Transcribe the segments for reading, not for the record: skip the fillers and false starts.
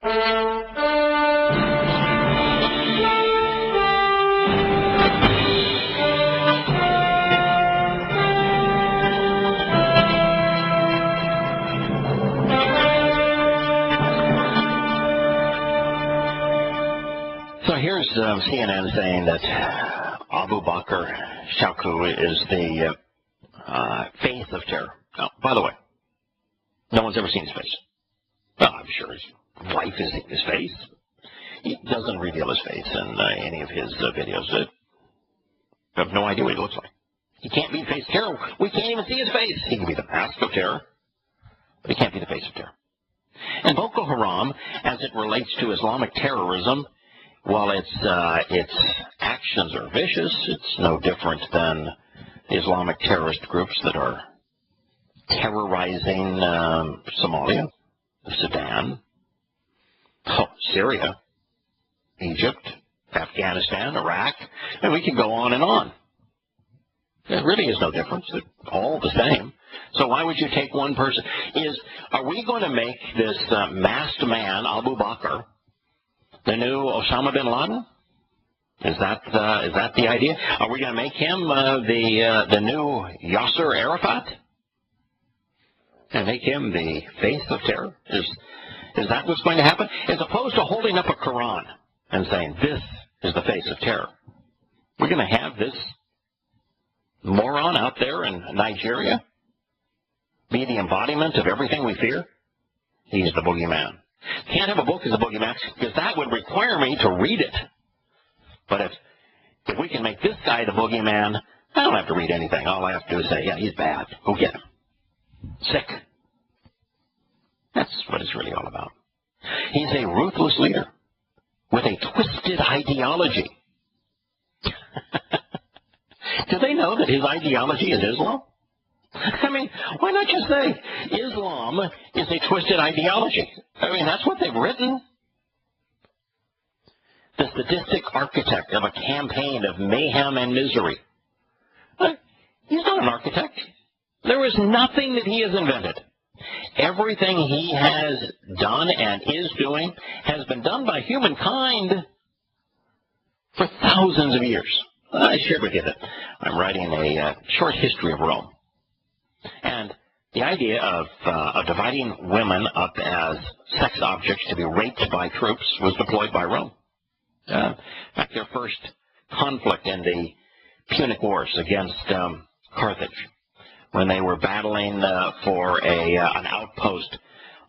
So here's CNN saying that Abubakar Shekau is the face of terror. Now, by the way, no one's ever seen his face. Well, I'm sure his wife has seen his face. He doesn't reveal his face in any of his videos. I have no idea what he looks like. He can't be the face of terror. We can't even see his face. He can be the mask of terror, but he can't be the face of terror. And Boko Haram, as it relates to Islamic terrorism, while its actions are vicious, it's no different than the Islamic terrorist groups that are terrorizing Somalia, Sudan, Syria, Egypt, Afghanistan, Iraq, and we can go on and on. There really is no difference. They're all the same. So why would you take one person? Are we going to make this masked man, Abubakar, the new Osama bin Laden? Is that the idea? Are we going to make him the new Yasser Arafat? And make him the face of terror? Is that what's going to happen? As opposed to holding up a Quran and saying, this is the face of terror. We're going to have this moron out there in Nigeria be the embodiment of everything we fear? He's the boogeyman. Can't have a book as a boogeyman because that would require me to read it. But if we can make this guy the boogeyman, I don't have to read anything. All I have to do is say, yeah, he's bad. Go get him. Sick. That's what it's really all about. He's a ruthless leader with a twisted ideology. Do they know that his ideology is Islam? I mean, why not just say Islam is a twisted ideology? I mean, that's what they've written. The sadistic architect of a campaign of mayhem and misery. He's not an architect. There is nothing that he has invented. Everything he has done and is doing has been done by humankind for thousands of years. I shared with you that I'm writing a short history of Rome. And the idea of dividing women up as sex objects to be raped by troops was deployed by Rome. In fact, their first conflict in the Punic Wars against Carthage, when they were battling for an outpost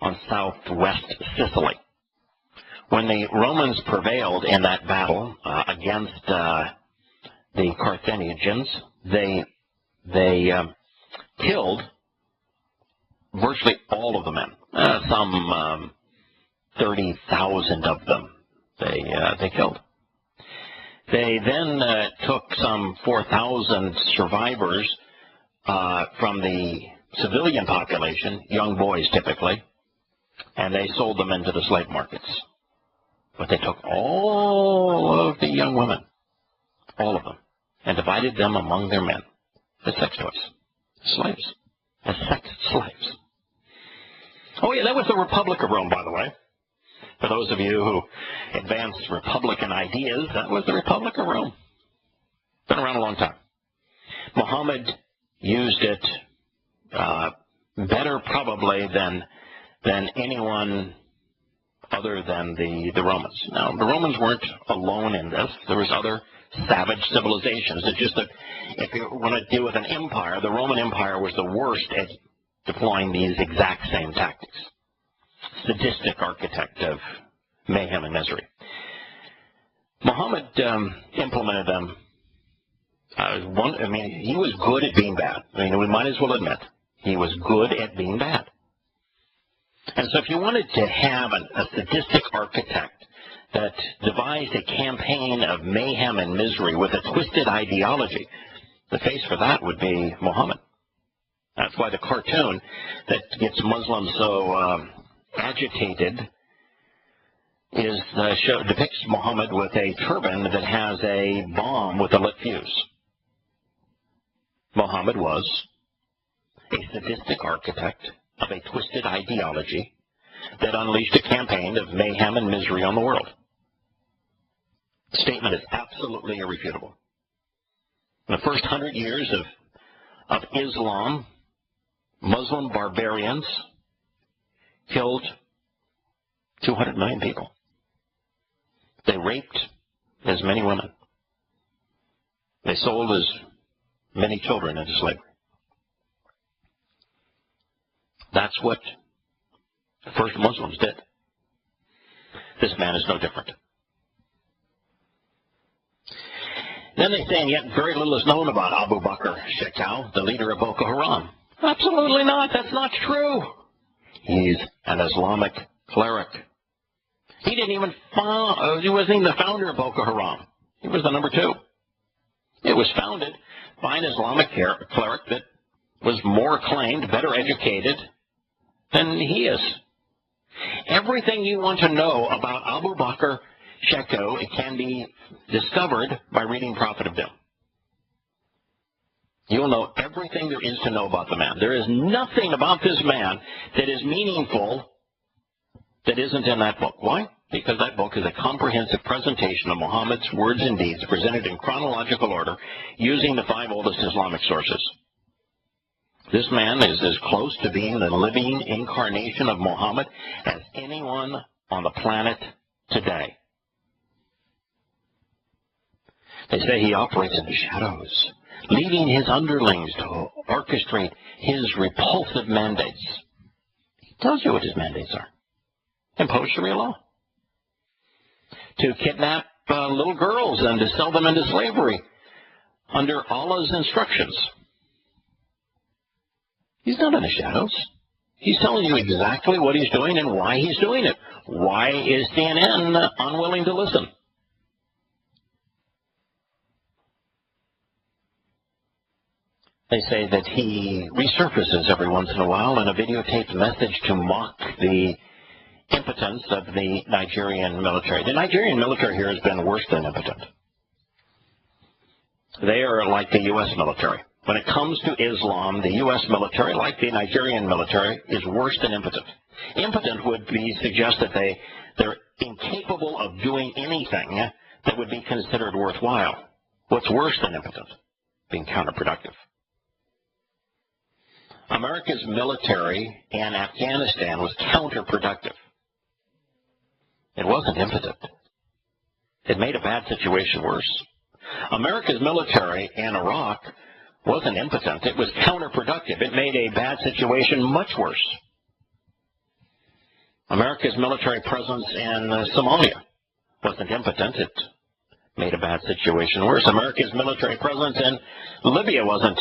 on southwest Sicily. When the Romans prevailed in that battle against the Carthaginians, they killed virtually all of the men, some 30,000 of them they killed. They then took some 4,000 survivors from the civilian population, young boys typically, and they sold them into the slave markets. But they took all of the young women, all of them, and divided them among their men as sex toys, slaves, as sex slaves. Oh yeah, that was the Republic of Rome, by the way. For those of you who advanced Republican ideas, that was the Republic of Rome. Been around a long time. Muhammad used it better probably than anyone other than the Romans. Now, the Romans weren't alone in this. There was other savage civilizations. It's just that if you want to deal with an empire, the Roman Empire was the worst at deploying these exact same tactics. Sadistic architect of mayhem and misery. Muhammad implemented them. He was good at being bad. We might as well admit he was good at being bad. And so if you wanted to have a sadistic architect that devised a campaign of mayhem and misery with a twisted ideology, the face for that would be Muhammad. That's why the cartoon that gets Muslims so agitated depicts Muhammad with a turban that has a bomb with a lit fuse. Muhammad was a sadistic architect of a twisted ideology that unleashed a campaign of mayhem and misery on the world. The statement is absolutely irrefutable. In the first 100 years of Islam, Muslim barbarians killed 200 million people. They raped as many women. They sold as many children into slavery. That's what the first Muslims did. This man is no different. Then they say, and yet very little is known about Abubakar Shekau, the leader of Boko Haram. Absolutely not. That's not true. He's an Islamic cleric. He wasn't even the founder of Boko Haram. He was the number 2. It was founded by an Islamic cleric that was more acclaimed, better educated than he is. Everything you want to know about Abubakar Shekau, it can be discovered by reading Prophet of Doom. You'll know everything there is to know about the man. There is nothing about this man that is meaningful that isn't in that book. Why? Because that book is a comprehensive presentation of Muhammad's words and deeds presented in chronological order using the 5 oldest Islamic sources. This man is as close to being the living incarnation of Muhammad as anyone on the planet today. They say he operates in the shadows, leading his underlings to orchestrate his repulsive mandates. He tells you what his mandates are. Impose Sharia law. To kidnap little girls and to sell them into slavery under Allah's instructions. He's not in the shadows. He's telling you exactly what he's doing and why he's doing it. Why is CNN unwilling to listen? They say that he resurfaces every once in a while in a videotaped message to mock the impotence of the Nigerian military. The Nigerian military here has been worse than impotent. They are like the U.S. military. When it comes to Islam, the U.S. military, like the Nigerian military, is worse than impotent. Impotent would suggest that they're incapable of doing anything that would be considered worthwhile. What's worse than impotent? Being counterproductive. America's military in Afghanistan was counterproductive. It wasn't impotent. It made a bad situation worse. America's military in Iraq wasn't impotent. It was counterproductive. It made a bad situation much worse. America's military presence in Somalia wasn't impotent. It made a bad situation worse. America's military presence in Libya wasn't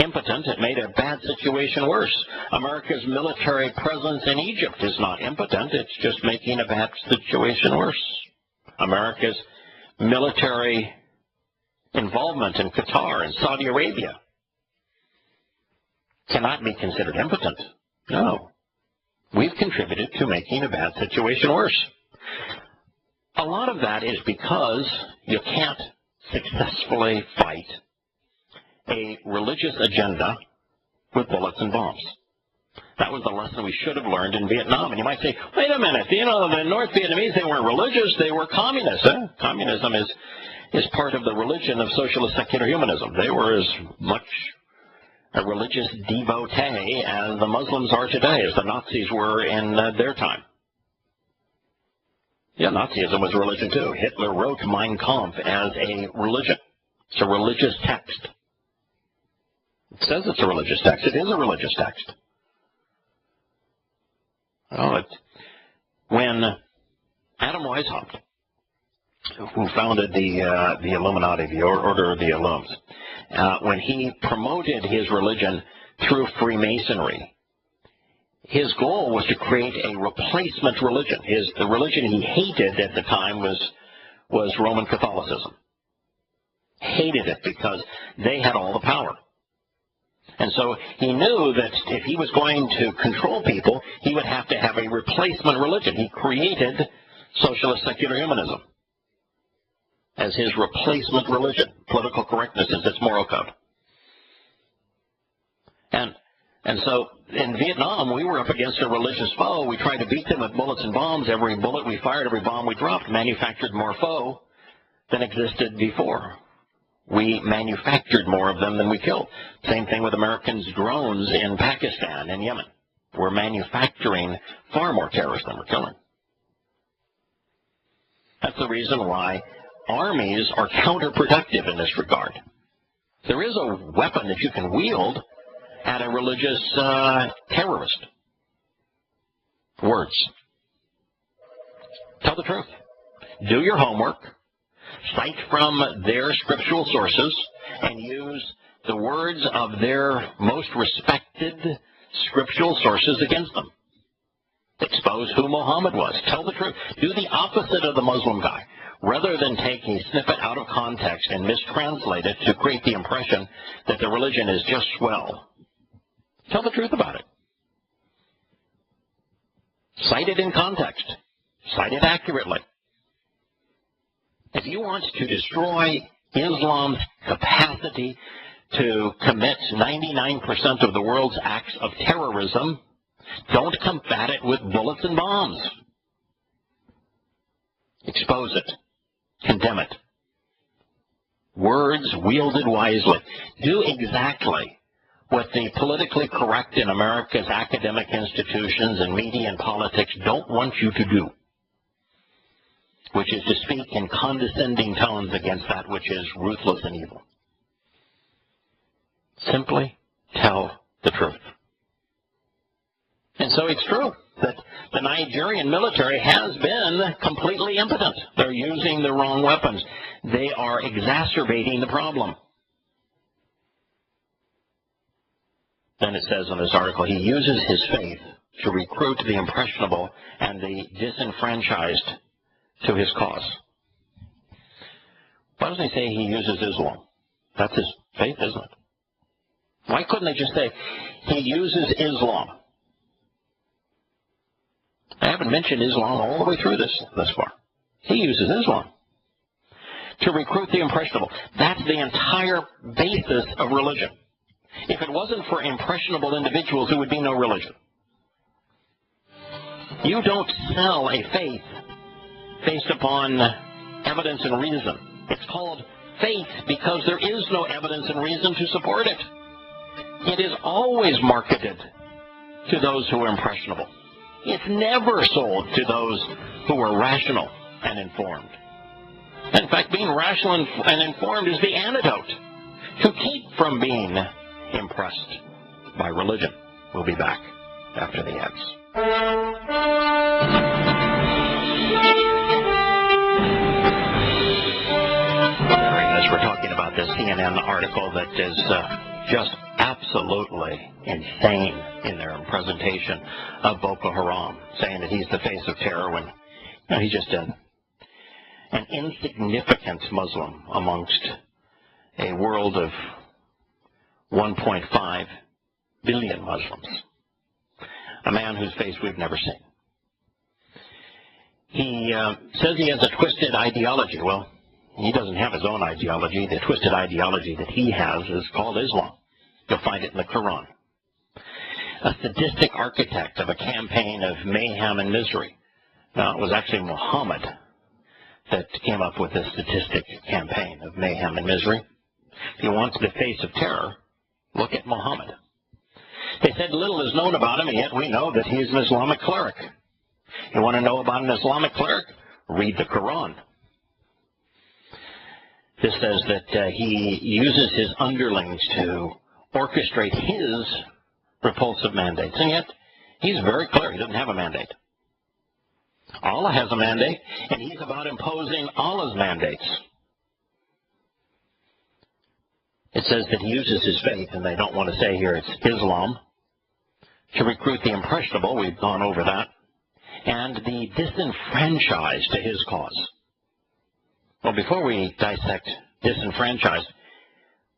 impotent. It made a bad situation worse. America's military presence in Egypt is not impotent. It's just making a bad situation worse. America's military involvement in Qatar and Saudi Arabia cannot be considered impotent. No. We've contributed to making a bad situation worse. A lot of that is because you can't successfully fight a religious agenda with bullets and bombs. That was the lesson we should have learned in Vietnam. And you might say, wait a minute, the North Vietnamese, they weren't religious, they were communists. Communism is part of the religion of socialist secular humanism. They were as much a religious devotee as the Muslims are today, as the Nazis were in their time. Yeah, Nazism was a religion too. Hitler wrote Mein Kampf as a religion. It's a religious text. It says it's a religious text. It is a religious text. When Adam Weishaupt, who founded the Illuminati, the Order of the Illums, when he promoted his religion through Freemasonry, his goal was to create a replacement religion. The religion he hated at the time was Roman Catholicism. Hated it because they had all the power. And so he knew that if he was going to control people, he would have to have a replacement religion. He created socialist secular humanism as his replacement religion. Political correctness is its moral code. And And so in Vietnam, we were up against a religious foe. We tried to beat them with bullets and bombs. Every bullet we fired, every bomb we dropped, manufactured more foe than existed before. We manufactured more of them than we killed. Same thing with Americans' drones in Pakistan and Yemen. We're manufacturing far more terrorists than we're killing. That's the reason why armies are counterproductive in this regard. There is a weapon that you can wield at a religious terrorist. Words. Tell the truth. Do your homework. Cite from their scriptural sources and use the words of their most respected scriptural sources against them. Expose who Muhammad was. Tell the truth. Do the opposite of the Muslim guy. Rather than take a snippet out of context and mistranslate it to create the impression that the religion is just swell. Tell the truth about it. Cite it in context. Cite it accurately. If you want to destroy Islam's capacity to commit 99% of the world's acts of terrorism, don't combat it with bullets and bombs. Expose it. Condemn it. Words wielded wisely. Do exactly what the politically correct in America's academic institutions and media and politics don't want you to do, which is to speak in condescending tones against that which is ruthless and evil. Simply tell the truth. And so it's true that the Nigerian military has been completely impotent. They're using the wrong weapons. They are exacerbating the problem. Then it says in this article, he uses his faith to recruit the impressionable and the disenfranchised to his cause. Why doesn't he say he uses Islam? That's his faith, isn't it? Why couldn't they just say he uses Islam? I haven't mentioned Islam all the way through this thus far. He uses Islam to recruit the impressionable. That's the entire basis of religion. If it wasn't for impressionable individuals, there would be no religion. You don't sell a faith based upon evidence and reason. It's called faith because there is no evidence and reason to support it. It is always marketed to those who are impressionable. It's never sold to those who are rational and informed. In fact, being rational and informed is the antidote to keep from being impressed by religion. We'll be back after the ads. As we're talking about this CNN article that is just absolutely insane in their presentation of Boko Haram, saying that he's the face of terror when he's just an insignificant Muslim amongst a world of 1.5 billion Muslims. A man whose face we've never seen. He says he has a twisted ideology. Well, he doesn't have his own ideology. The twisted ideology that he has is called Islam. You'll find it in the Quran. A sadistic architect of a campaign of mayhem and misery. Now, it was actually Muhammad that came up with this sadistic campaign of mayhem and misery. If you want the face of terror, look at Muhammad. They said little is known about him, and yet we know that he is an Islamic cleric. You want to know about an Islamic cleric? Read the Quran. This says that he uses his underlings to orchestrate his repulsive mandates, and yet he's very clear. He doesn't have a mandate. Allah has a mandate, and he's about imposing Allah's mandates. It says that he uses his faith, and they don't want to say here it's Islam, to recruit the impressionable. We've gone over that. And the disenfranchised to his cause. Well, before we dissect disenfranchised,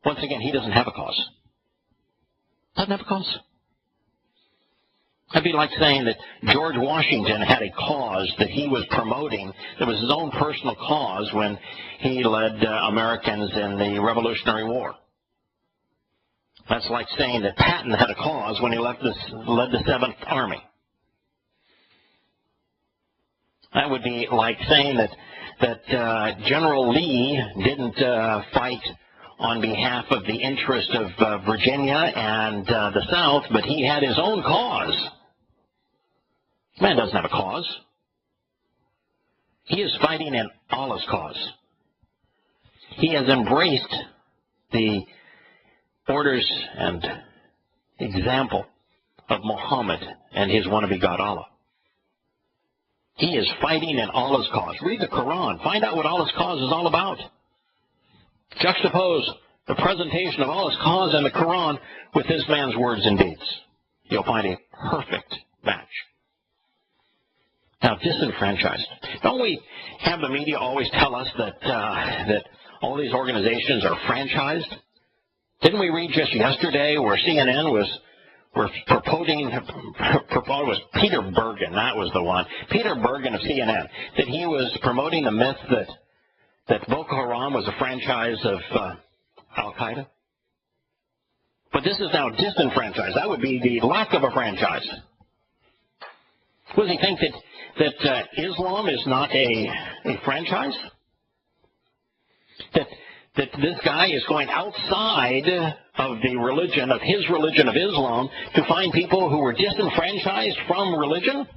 once again, he doesn't have a cause. Doesn't have a cause. That'd be like saying that George Washington had a cause that he was promoting that was his own personal cause when he led Americans in the Revolutionary War. That's like saying that Patton had a cause when he led the 7th Army. That would be like saying that General Lee didn't fight on behalf of the interest of Virginia and the South, but he had his own cause. Man doesn't have a cause. He is fighting in Allah's cause. He has embraced the orders and example of Muhammad and his wannabe God Allah. He is fighting in Allah's cause. Read the Quran. Find out what Allah's cause is all about. Juxtapose the presentation of Allah's cause and the Quran with this man's words and deeds. You'll find a perfect match. Now, disenfranchised. Don't we have the media always tell us that all these organizations are franchised? Didn't we read just yesterday where CNN was was Peter Bergen, that was the one, Peter Bergen of CNN, that he was promoting the myth that Boko Haram was a franchise of Al-Qaeda? But this is now disenfranchised. That would be the lack of a franchise. Does he think that Islam is not a franchise? That this guy is going outside of the religion, of his religion of Islam, to find people who were disenfranchised from religion?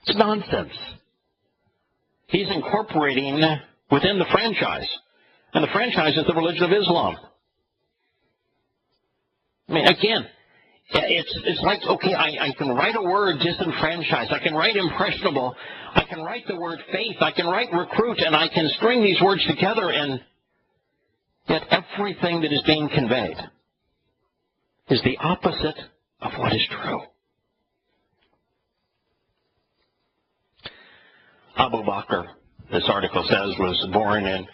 It's nonsense. He's incorporating within the franchise. And the franchise is the religion of Islam. I mean, again, it's like, okay, I can write a word disenfranchised. I can write impressionable. I can write the word faith. I can write recruit, and I can string these words together, and yet everything that is being conveyed is the opposite of what is true. Abubakar, this article says, was born in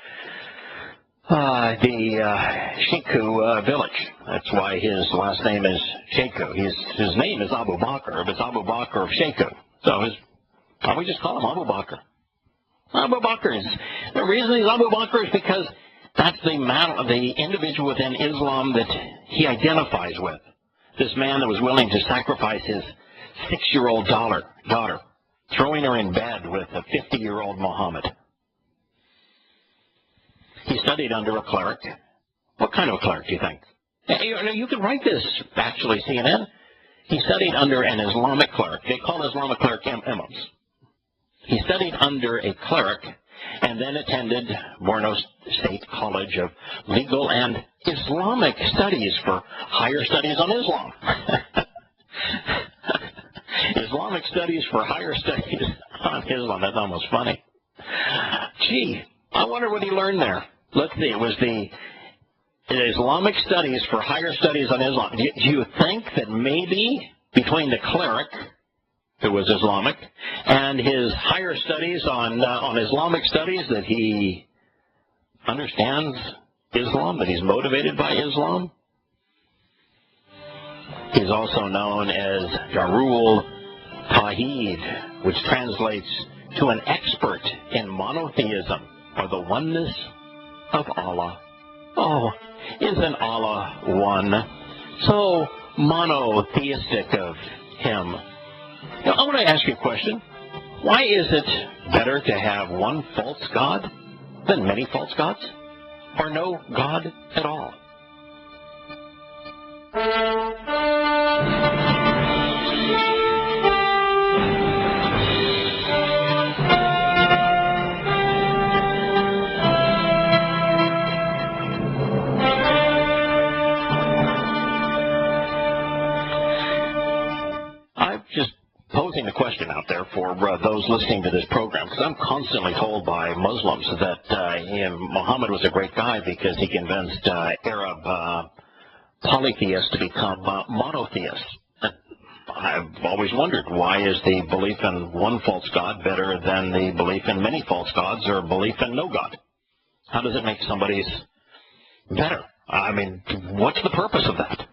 the Shekau village. That's why his last name is Shekau. His name is Abubakar, but it's Abubakar of Shekau. So we just call him Abubakar. Abubakar is, the reason he's Abubakar is because that's the individual within Islam that he identifies with. This man that was willing to sacrifice his 6-year-old daughter, throwing her in bed with a 50-year-old Muhammad. He studied under a cleric. What kind of a cleric do you think? You could write this, actually, CNN. He studied under an Islamic cleric. They call Islamic cleric imams. He studied under a cleric and then attended Borno State College of Legal and Islamic Studies for higher studies on Islam. Islamic studies for higher studies on Islam. That's almost funny. Gee, I wonder what he learned there. Let's see. It was the Islamic studies for higher studies on Islam. Do you think that maybe between the cleric, who was Islamic, and his higher studies on Islamic studies, that he understands Islam, that he's motivated by Islam? He's also known as Jarul Tawheed, which translates to an expert in monotheism, or the oneness of Allah. Oh, isn't Allah one? So monotheistic of him. Now, I want to ask you a question. Why is it better to have one false God than many false gods? Or no God at all? Posing the question out there for those listening to this program, because I'm constantly told by Muslims that Muhammad was a great guy because he convinced Arab polytheists to become monotheists. I've always wondered, why is the belief in one false god better than the belief in many false gods or belief in no God? How does it make somebody's better? I mean, what's the purpose of that?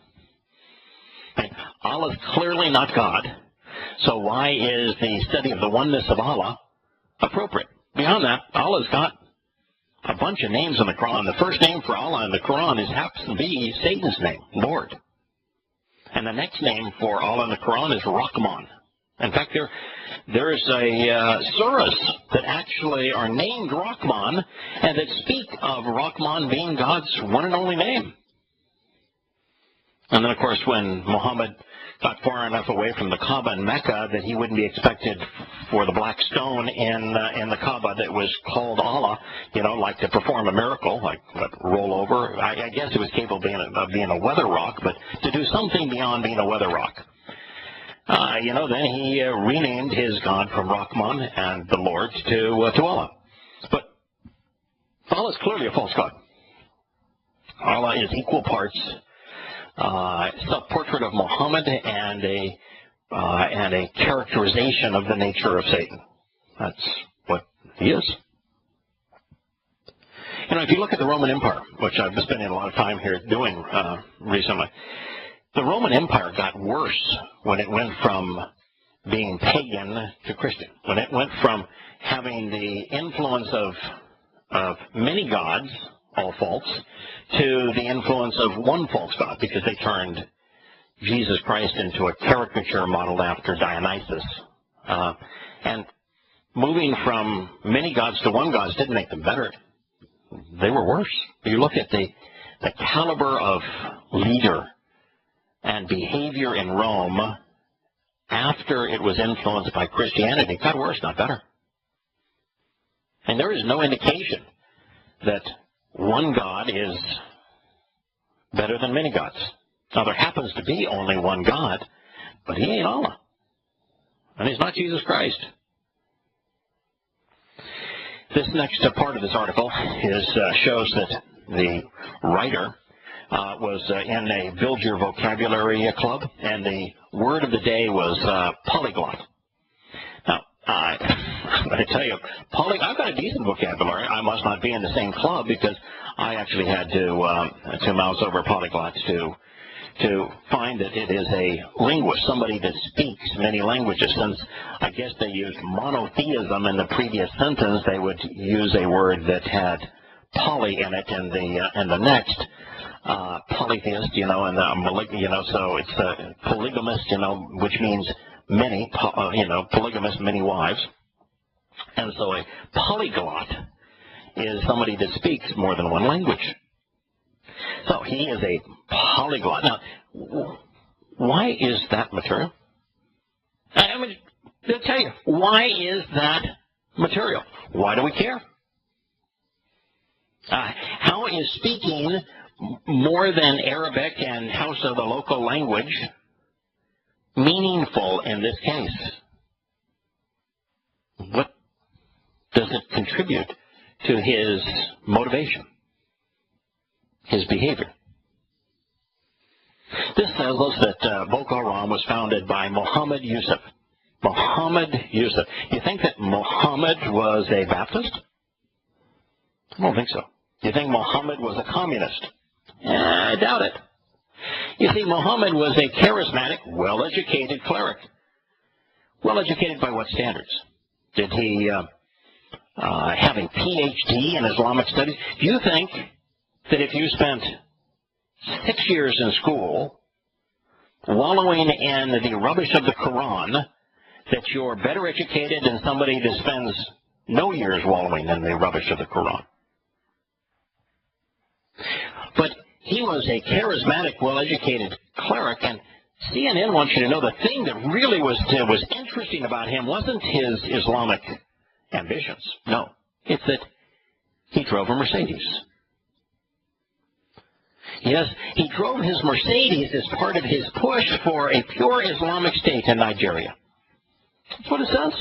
Allah's clearly not God. So why is the study of the oneness of Allah appropriate? Beyond that, Allah's got a bunch of names in the Quran. The first name for Allah in the Quran happens to be Satan's name, Lord. And the next name for Allah in the Quran is Rahman. In fact, there's surahs that actually are named Rahman and that speak of Rahman being God's one and only name. And then, of course, when Muhammad got far enough away from the Kaaba in Mecca that he wouldn't be expected for the black stone in the Kaaba that was called Allah, like to perform a miracle, like roll over. I guess it was capable of being a weather rock, but to do something beyond being a weather rock. Then he renamed his God from Rahman and the Lord to Allah. But Allah is clearly a false God. Allah is equal parts self-portrait of Muhammad and a characterization of the nature of Satan. That's what he is. If you look at the Roman Empire, which I've been spending a lot of time here doing recently, the Roman Empire got worse when it went from being pagan to Christian, when it went from having the influence of many gods, all false, to the influence of one false god, because they turned Jesus Christ into a caricature modeled after Dionysus. And moving from many gods to one god didn't make them better. They were worse. You look at the caliber of leader and behavior in Rome after it was influenced by Christianity. It got worse, not better. And there is no indication that one God is better than many gods. Now, there happens to be only one God, but he ain't Allah. And he's not Jesus Christ. This next part of this article shows that the writer was in a Build Your Vocabulary club, and the word of the day was polyglot. Now, I'm going to tell you, I've got a decent vocabulary. I must not be in the same club because I actually had to mouse over polyglots to find that it is a linguist, somebody that speaks many languages. Since I guess they used monotheism in the previous sentence, they would use a word that had poly in it in the next. Polytheist, and so it's polygamist, which means many, polygamous, many wives. And so a polyglot is somebody that speaks more than one language. So he is a polyglot. Now, why is that material? I'm going to tell you, why is that material? Why do we care? How is speaking more than Arabic and Hausa, the local language, meaningful in this case? What does it contribute to his motivation, his behavior? This tells us that Boko Haram was founded by Muhammad Yusuf. Muhammad Yusuf. You think that Muhammad was a Baptist? I don't think so. You think Muhammad was a communist? I doubt it. You see, Muhammad was a charismatic, well-educated cleric. Well-educated by what standards? Did he have a PhD in Islamic studies? Do you think that if you spent 6 years in school wallowing in the rubbish of the Quran, that you're better educated than somebody that spends no years wallowing in the rubbish of the Quran? But he was a charismatic, well-educated cleric, and CNN wants you to know the thing that really was interesting about him wasn't his Islamic ambitions. No, it's that he drove a Mercedes. Yes, he drove his Mercedes as part of his push for a pure Islamic state in Nigeria. That's what it says.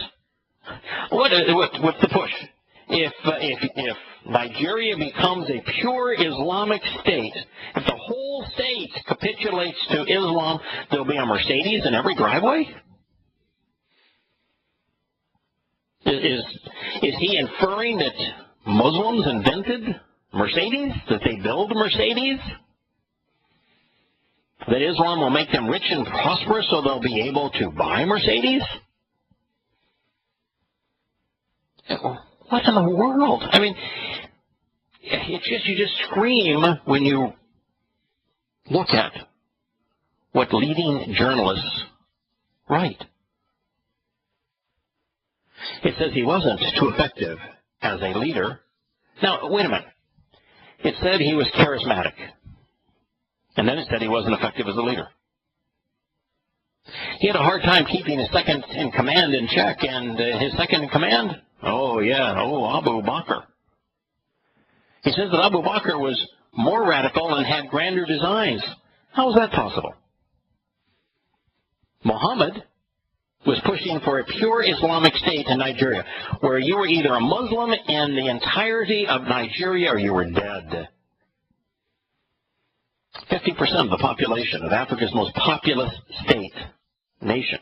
What's the push? If Nigeria becomes a pure Islamic state, if the whole state capitulates to Islam, there'll be a Mercedes in every driveway? Is he inferring that Muslims invented Mercedes? That they build Mercedes? That Islam will make them rich and prosperous so they'll be able to buy Mercedes? What in the world? I mean, you just scream when you look at what leading journalists write. It says he wasn't too effective as a leader. Now, wait a minute. It said he was charismatic. And then it said he wasn't effective as a leader. He had a hard time keeping his second in command in check, and his second in command? Abubakar. He says that Abubakar was more radical and had grander designs. How is that possible? Muhammad was pushing for a pure Islamic state in Nigeria, where you were either a Muslim in the entirety of Nigeria or you were dead. 50% of the population of Africa's most populous nation,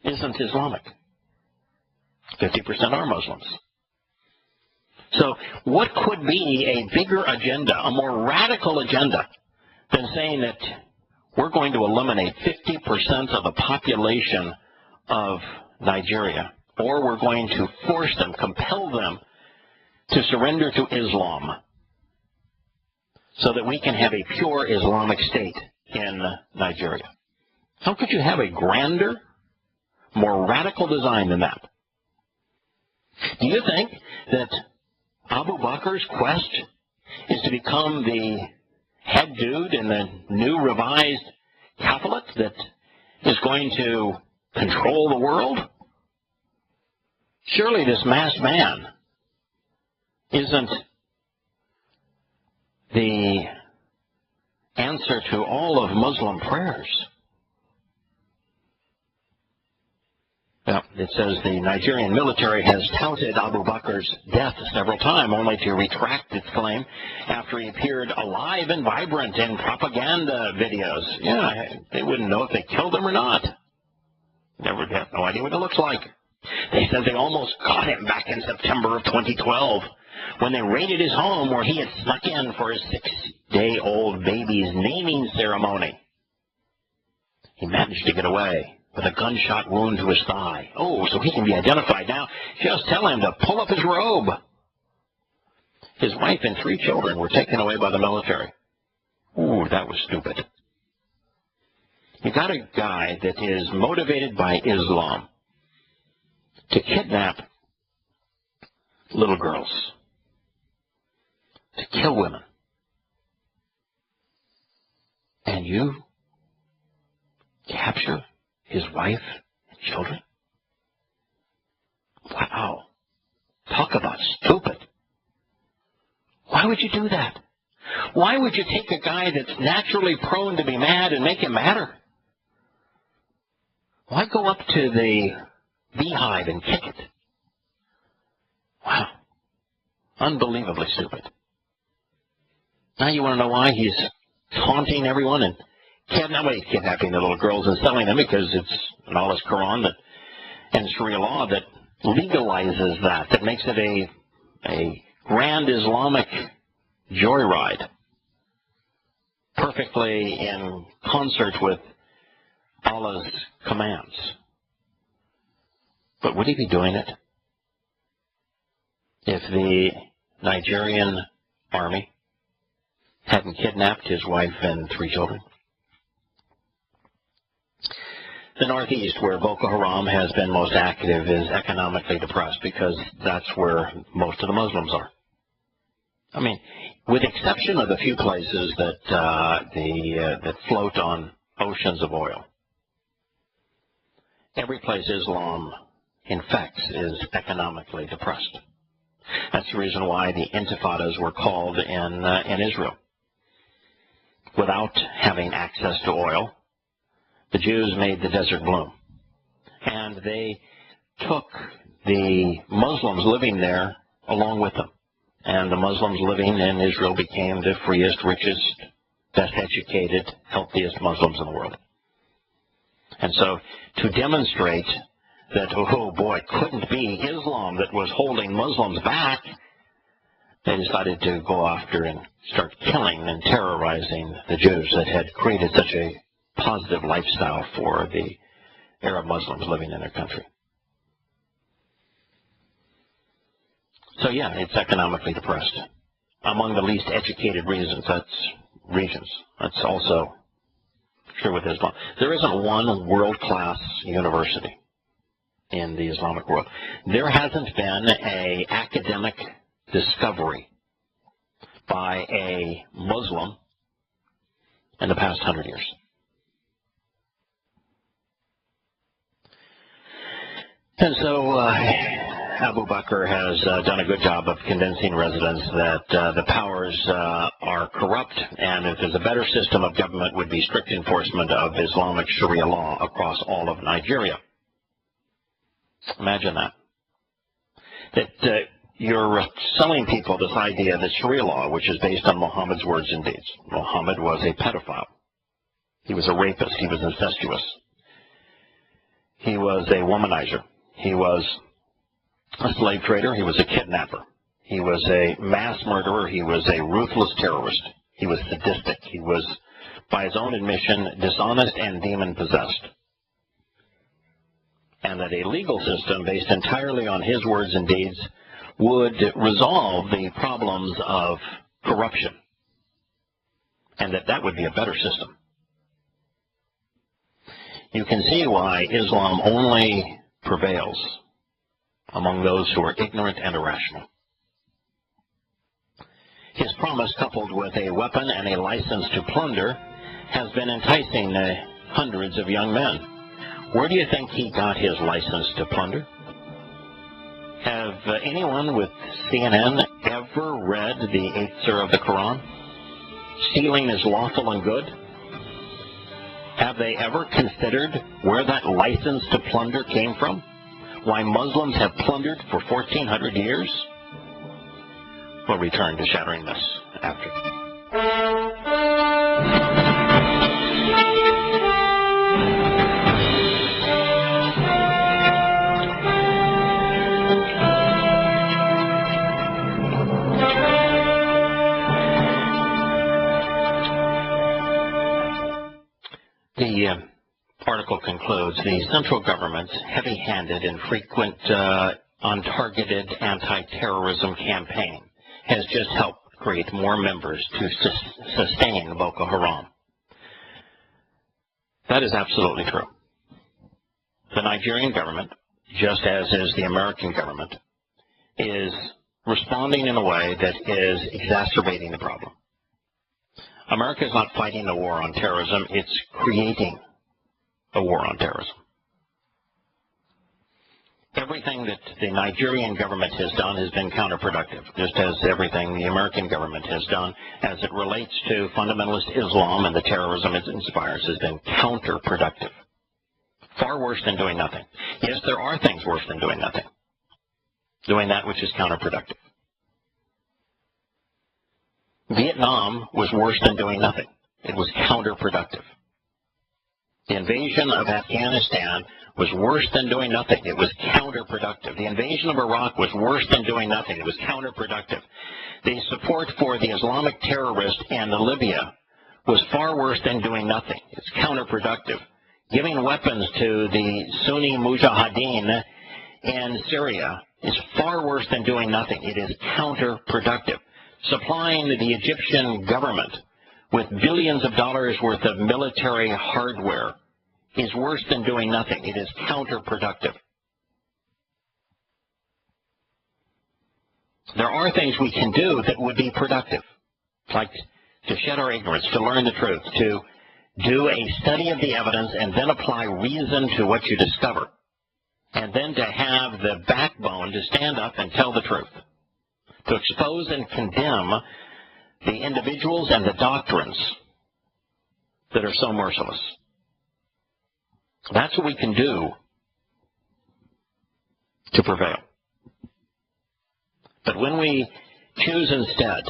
isn't Islamic. 50% are Muslims. So what could be a bigger agenda, a more radical agenda, than saying that we're going to eliminate 50% of the population of Nigeria, or we're going to force them, compel them to surrender to Islam so that we can have a pure Islamic state in Nigeria? How could you have a grander, more radical design than that? Do you think that Abu Bakr's quest is to become the head dude in the new revised Caliphate that is going to control the world? Surely this masked man isn't the answer to all of Muslim prayers. Well, it says the Nigerian military has touted Abu Bakr's death several times, only to retract its claim after he appeared alive and vibrant in propaganda videos. Yeah, they wouldn't know if they killed him or not. Never have no idea what it looks like. They said they almost caught him back in September of 2012 when they raided his home where he had snuck in for his 6-day-old baby's naming ceremony. He managed to get away with a gunshot wound to his thigh. Oh, so he can be identified now. Just tell him to pull up his robe. His wife and 3 children were taken away by the military. Ooh, that was stupid. You got a guy that is motivated by Islam to kidnap little girls, to kill women. And you capture his wife and children? Wow. Talk about stupid. Why would you do that? Why would you take a guy that's naturally prone to be mad and make him madder? Why go up to the beehive and kick it? Wow. Unbelievably stupid. Now you want to know why he's taunting everyone and kidnapping the little girls and selling them, because it's in all his Quran and Sharia law that legalizes that makes it a grand Islamic joyride, perfectly in concert with Allah's commands. But would he be doing it if the Nigerian army hadn't kidnapped his wife and 3 children? The Northeast, where Boko Haram has been most active, is economically depressed because that's where most of the Muslims are. I mean, with the exception of the few places that float on oceans of oil, every place Islam infects is economically depressed. That's the reason why the intifadas were called in Israel. Without having access to oil, the Jews made the desert bloom. And they took the Muslims living there along with them. And the Muslims living in Israel became the freest, richest, best educated, healthiest Muslims in the world. And so to demonstrate that, oh boy, it couldn't be Islam that was holding Muslims back, they decided to go after and start killing and terrorizing the Jews that had created such a positive lifestyle for the Arab Muslims living in their country. So yeah, it's economically depressed. among the least educated regions. That's also true with Islam. There isn't one world-class university in the Islamic world. There hasn't been an academic discovery by a Muslim in the past 100 years. And so Abubakar has done a good job of convincing residents that the powers are corrupt, and if there's a better system of government, would be strict enforcement of Islamic Sharia law across all of Nigeria. Imagine that. That you're selling people this idea that Sharia law, which is based on Muhammad's words and deeds. Muhammad was a pedophile. He was a rapist. He was incestuous. He was a womanizer. He was a slave trader. He was a kidnapper. He was a mass murderer. He was a ruthless terrorist. He was sadistic. He was, by his own admission, dishonest and demon-possessed. And that a legal system based entirely on his words and deeds would resolve the problems of corruption, and that would be a better system. You can see why Islam only prevails among those who are ignorant and irrational. His promise, coupled with a weapon and a license to plunder, has been enticing hundreds of young men. Where do you think he got his license to plunder? Have anyone with CNN ever read the 8th surah of the Quran? Stealing is lawful and good. Have they ever considered where that license to plunder came from? Why Muslims have plundered for 1,400 years? We'll return to Shattering This after. The article concludes, the central government's heavy-handed and frequent untargeted anti-terrorism campaign has just helped create more members to sustain Boko Haram. That is absolutely true. The Nigerian government, just as is the American government, is responding in a way that is exacerbating the problem. America is not fighting a war on terrorism, it's creating a war on terrorism. Everything that the Nigerian government has done has been counterproductive, just as everything the American government has done as it relates to fundamentalist Islam and the terrorism it inspires has been counterproductive. Far worse than doing nothing. Yes, there are things worse than doing nothing. Doing that which is counterproductive. Vietnam was worse than doing nothing. It was counterproductive. The invasion of Afghanistan was worse than doing nothing. It was counterproductive. The invasion of Iraq was worse than doing nothing. It was counterproductive. The support for the Islamic terrorists in Libya was far worse than doing nothing. It's counterproductive. Giving weapons to the Sunni Mujahideen in Syria is far worse than doing nothing. It is counterproductive. Supplying the Egyptian government with billions of dollars worth of military hardware is worse than doing nothing. It is counterproductive. There are things we can do that would be productive, like to shed our ignorance, to learn the truth, to do a study of the evidence and then apply reason to what you discover, and then to have the backbone to stand up and tell the truth, to expose and condemn the individuals and the doctrines that are so merciless. That's what we can do to prevail. But when we choose instead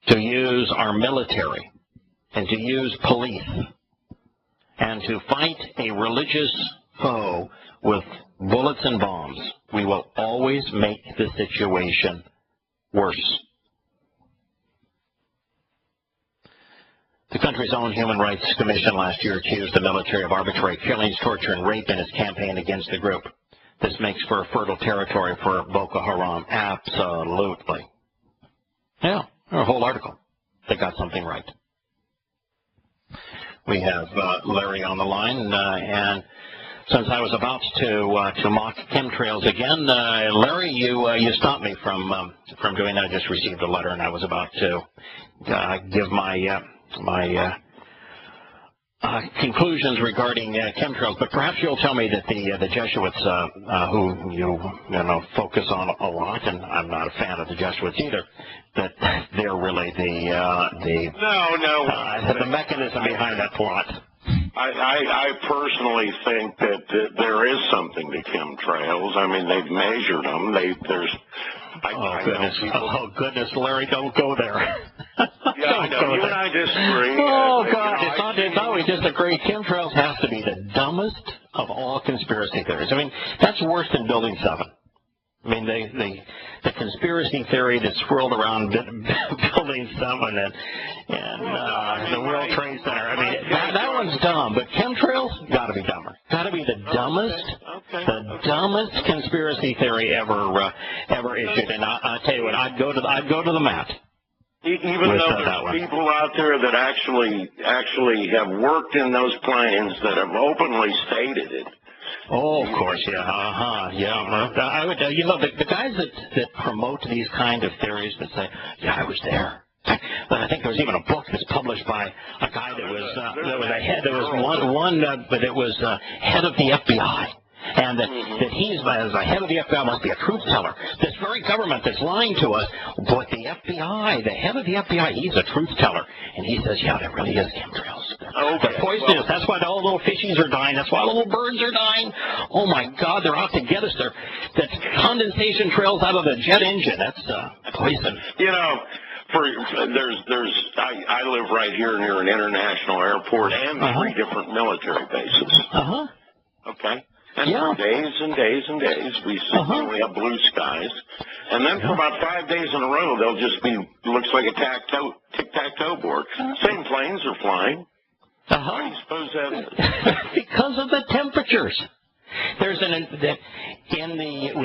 to use our military and to use police and to fight a religious foe with bullets and bombs, we will always make the situation worse. The country's own Human Rights Commission last year accused the military of arbitrary killings, torture, and rape in its campaign against the group. This makes for fertile territory for Boko Haram. Absolutely. Yeah, a whole article. They got something right. We have Larry on the line, and since I was about to mock chemtrails again, Larry, you stopped me from doing that. I just received a letter, and I was about to give my conclusions regarding chemtrails. But perhaps you'll tell me that the Jesuits, who you focus on a lot, and I'm not a fan of the Jesuits either, that they're really the mechanism behind that plot. I personally think that there is something to chemtrails. I mean, they've measured them. Goodness, Larry, don't go there. Yeah, I know. You and I disagree. Oh, God, it's not we disagree. Chemtrails has to be the dumbest of all conspiracy theories. I mean, that's worse than Building 7. I mean, the conspiracy theory that swirled around Building 7 and the World Trade Center. I mean, that one's dumb, but chemtrails got to be dumber. Got to be the dumbest conspiracy theory ever issued. And I tell you what, I'd go to the mat. Even though there's people out there that actually have worked in those planes that have openly stated it. Oh, of course, yeah, yeah. I would, the guys that promote these kind of theories that say, yeah, I was there. But I think there was even a book that's published by a guy that was a head. There was but it was head of the FBI. And that he's, as a head of the FBI, must be a truth teller. This very government that's lying to us, but the FBI, the head of the FBI, he's a truth teller. And he says, yeah, there really is chemtrails. They're poisonous. That's why all the little fishies are dying. That's why the little birds are dying. Oh, my God, they're out to get us. That's condensation trails out of the jet engine. That's poison. You know, I live right here near an international airport and 3 different military bases. Okay. And for days and days and days, we we have blue skies. And then for about 5 days in a row, they'll just be, looks like a tic-tac-toe board. Same planes are flying. Why do you suppose that is? Because of the temperatures. There's when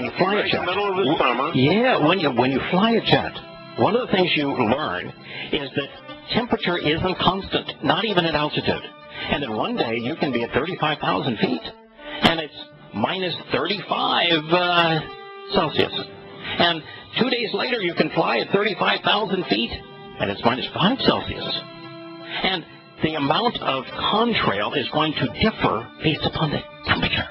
you fly a jet. In the middle of the summer. Yeah, when you fly a jet, one of the things you learn is that temperature isn't constant, not even at altitude. And then one day you can be at 35,000 feet. And it's minus 35 Celsius. And 2 days later, you can fly at 35,000 feet, and it's minus 5 Celsius. And the amount of contrail is going to differ based upon the temperature.